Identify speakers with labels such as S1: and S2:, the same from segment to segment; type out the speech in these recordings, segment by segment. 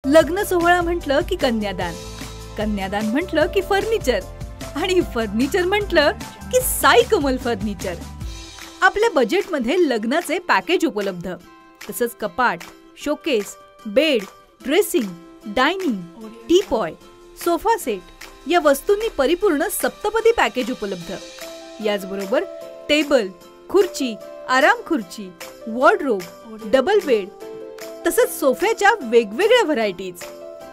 S1: लग्न सोहळा म्हटलं की कन्यादान, कन्यादान म्हटलं की फर्निचर आणि फर्निचर म्हटलं की साई कमल फर्निचर. आपल्या बजेटमध्ये लग्नाचे पॅकेज उपलब्ध, तसंच कपाट, showcase, bed, dressing, dining, teapoy, sofa set या वस्तूंनी परिपूर्ण सप्तपदी पॅकेज उपलब्ध. याचबरोबर टेबल, खुर्ची, आराम खुर्ची, वॉर्डरोब, डबल बेड तसंच सोफ्याच्या वेगवेगळ्या व्हरायटीज.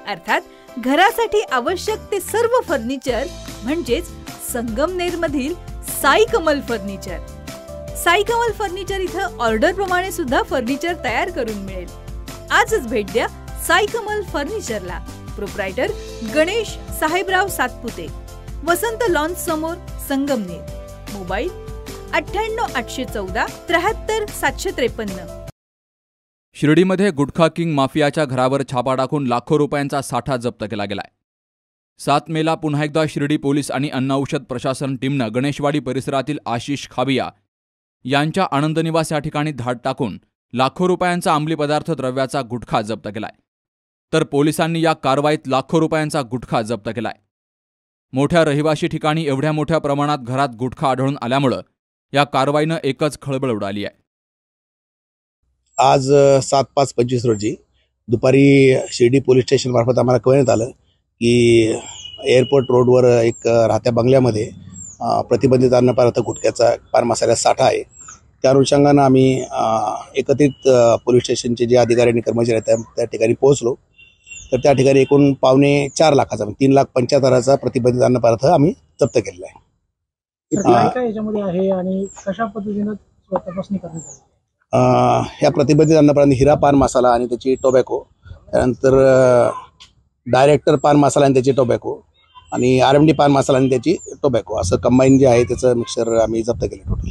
S1: अर्थात घरासाठी आवश्यक ते सर्व फर्निचर म्हणजेच संगमनेरमधील साई कमल फर्निचर. साई कमल फर्निचर इथं ऑर्डर प्रमाणे सुद्धा फर्निचर तयार करून मिळेल. आजच भेट द्या साई कमल फर्निचरला. प्रोप्रायटर गणेश साहेबराव सातपुते, वसंत लॉन्च समोर, संगमनेर. मोबाईल 98 814 73 753.
S2: शिर्डीमध्ये गुटखा किंग माफियाच्या घरावर छापा टाकून लाखो रुपयांचा साठा जप्त केला गेलाय. 7 मेला पुन्हा एकदा शिर्डी पोलीस आणि अन्न औषध प्रशासन टीमनं गणेशवाडी परिसरातील आशिष खाबिया यांच्या आनंद निवास या ठिकाणी धाड टाकून लाखो रुपयांचा अंमली पदार्थ द्रव्याचा गुटखा जप्त केलाय. तर पोलिसांनी या कारवाईत लाखो रुपयांचा गुटखा जप्त केलाय. मोठ्या रहिवाशी ठिकाणी एवढ्या मोठ्या प्रमाणात घरात गुटखा आढळून आल्यामुळं या कारवाईनं एकच खळबळ उडाली आहे.
S3: आज 7/5/25 रोजी दुपारी शिर्डी पोलीस स्टेशन मार्फत आम्हाला कळवण्यात आलं की एअरपोर्ट रोडवर एक राहत्या बंगल्यामध्ये प्रतिबंधित अन्न पदार्थ गुटख्याचा पान मसाल्याचा साठा आहे. त्या अनुषंगानं आम्ही एकत्रित पोलीस स्टेशनचे जे अधिकारी आणि कर्मचारी आहेत त्या ठिकाणी पोहोचलो. तर त्या ठिकाणी एकूण 4.25 लाखाचा 3,75,000चा प्रतिबंधित अन्न पदार्थ आम्ही जप्त केलेला आहे.
S4: काय याच्यामध्ये आहे आणि कशा पद्धतीने तपासणी करण्यात आली?
S3: ह्या प्रतिबंधित अन्न पदार्थ हिरा पान मसाला आणि त्याची टोबॅको, त्यानंतर डायरेक्टर पान मसाला आणि त्याची टोबॅको आणि RMD पान मसाला आणि त्याची टोबॅको असं कंबाईन जे आहे त्याचं मिक्सर आम्ही जप्त केले टोटल.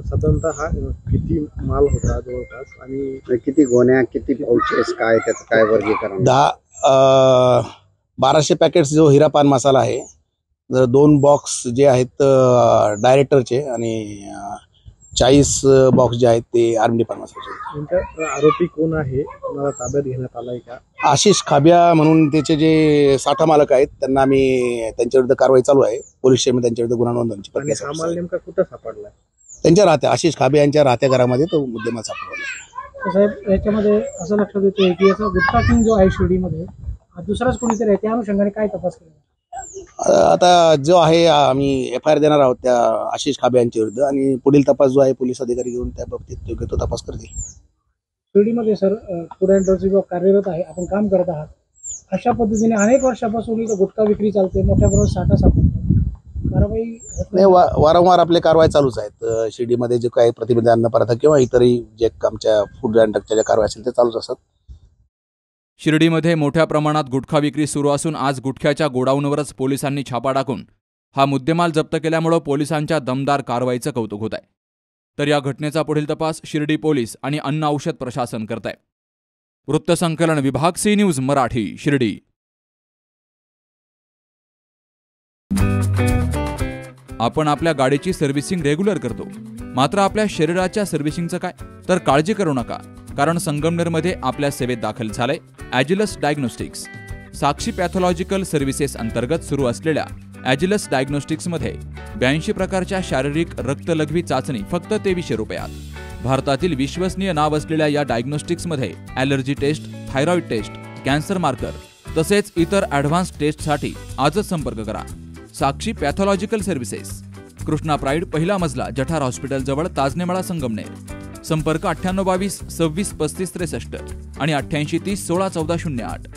S4: साधारणतः हा किती माल होता जवळपास आणि
S5: किती गोण्या, किती पाउचेस, काय त्याचं काय वर्गीकरण?
S3: 1200 पॅकेट्स जो हिरा पान मसाला आहे, 2 बॉक्स जे आहेत डायरेक्टरचे आणि 40 बॉक्स जे आहेत ते RMD पान मसाल्याचे.
S4: आरोपी कोण आहे, तुम्हाला ताब्यात घेण्यात आलाय का?
S3: आशिष खाबिया म्हणून त्याचे जे साठा मालक आहेत त्यांना आम्ही त्यांच्याविरुद्ध कारवाई चालू आहे. पोलीस स्टेशन त्यांच्याविरुद्ध गुन्हा नोंदवण्याची प्रक्रिया.
S4: हा माल नेमका कुठं सापडलाय?
S3: त्यांच्या राहत्या आशिष खाबिया यांच्या राहत्या घरामध्ये तो मुद्देमाल सापडला.
S4: साहेब, याच्यामध्ये असं लक्षात येतं की याचा गुटखा किंग जो आहे शिर्डीमध्ये दुसराच कोणीतरी आहे, त्या अनुषंगाने काय तपास केला?
S3: आता जो आहे आम्ही FIR देणार आहोत त्या आशिष खाबिया यांच्या विरुद्ध आणि पुढील तपास जो आहे पोलीस अधिकारी घेऊन त्या बाबतीत योग्य तो तपास करतील.
S4: शिर्डीमध्ये सर फूड अँड ड्रग्स विभाग कार्यरत आहे, आपण काम करत आहात. अशा पद्धतीने अनेक वर्षापासून इथं गुटखा विक्री चालते, मोठ्या प्रमाणात साठा सापडतो, कारवाई
S3: नाही. वारंवार आपले कारवाई चालूच आहेत. शिर्डीमध्ये जे काही प्रतिबंधित अन्न पदार्थ किंवा इतरही जे आमच्या फूड अँड ड्रग्सच्या ज्या कारवाई असेल ते चालूच असतात.
S2: शिर्डीमध्ये मोठ्या प्रमाणात गुटखा विक्री सुरू असून आज गुटख्याच्या गोडाऊनवरच पोलिसांनी छापा टाकून हा मुद्देमाल जप्त केल्यामुळे पोलिसांच्या दमदार कारवाईचं कौतुक होत आहे. तर या घटनेचा पुढील तपास शिर्डी पोलीस आणि अन्न औषध प्रशासन करत आहे. वृत्तसंकलन विभाग, सी न्यूज मराठी, शिर्डी. आपण आपल्या गाडीची सर्व्हिसिंग रेग्युलर करतो, मात्र आपल्या शरीराच्या सर्व्हिसिंगचं काय? तर काळजी करू नका, कारण संगमनेरमध्ये आपल्या सेवेत दाखल झालंय ॲजिलस डायग्नोस्टिक्स. साक्षी पॅथॉलॉजिकल सर्व्हिसेस अंतर्गत सुरू असलेल्या ॲजिलस डायग्नोस्टिक्समध्ये 82 प्रकारच्या शारीरिक रक्तलघवी चाचणी फक्त 2300 रुपयात. भारतातील विश्वसनीय नाव असलेल्या या डायग्नोस्टिक्समध्ये allergy test, thyroid test, cancer marker तसेच इतर ॲडव्हान्स टेस्टसाठी आजच संपर्क करा. Sakshi pathological services, Krishna Pride, पहिला मजला, जठार हॉस्पिटल जवळ, ताजनेमाळा, संगमनेर. संपर्क 9822 26 35 63 आणि 88 30 16 14 08.